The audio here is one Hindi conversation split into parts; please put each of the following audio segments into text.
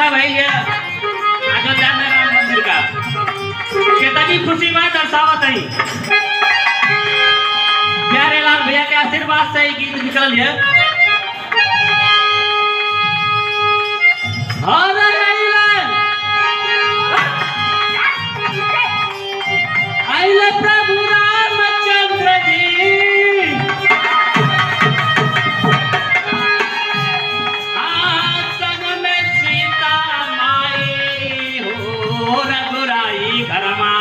अच्छा भाई है अयोध्या में राम मंदिर का कितनी खुशी में दर्शावत है। प्यारे लाल भैया के आशीर्वाद से गीत निकल है। आइले प्रभु रामचंद्र जी संग में सीता माई हो रघुराई घरमा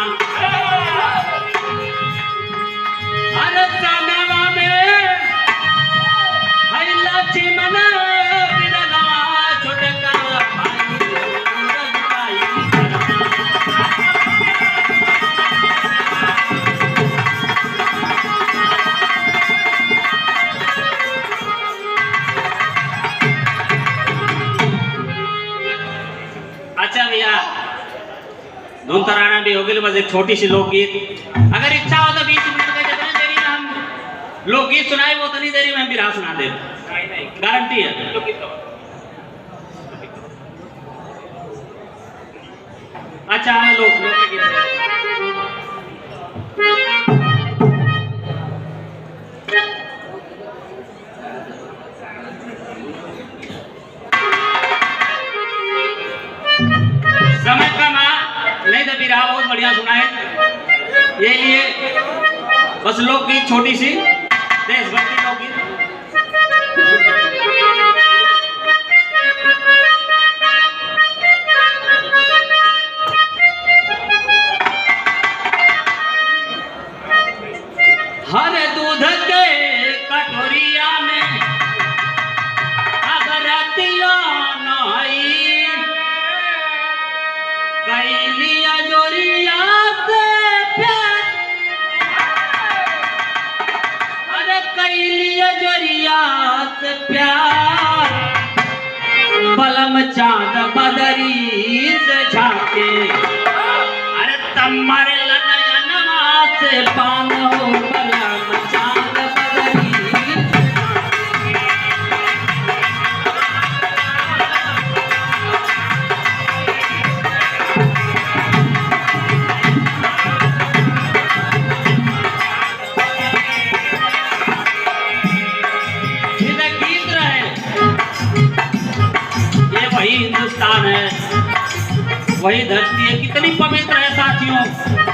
अरे संगवा में है लक्ष्मण बिरला छोटका भाई रघुराई अच्छा भैया धुन तराना भी हो गई बस एक छोटी सी लोकगीत अगर इच्छा हो तो 20 मिनट के जितनी देरी में हम लोकगीत सुनाए वो उतनी देरी में हम बिरहा सुना दे गारंटी है। अच्छा है लोकगीत समय कम नहीं तो बिरहा बहुत बढ़िया सुना है। ये लिए बस लोकगीत छोटी सी देशभक्ति लोकगीत। हर दूध के कटोरिया में अगर रतिया नहीं कैलिया जोरिया से प्यार अरे कैलिया जोरिया से प्यार बलम चांद बदरी से झाके अरे तम्हारे लनयनमा से पान हो बलम चांद बदरी वही हिंदुस्तान है वही धरती है कितनी पवित्र है साथियों।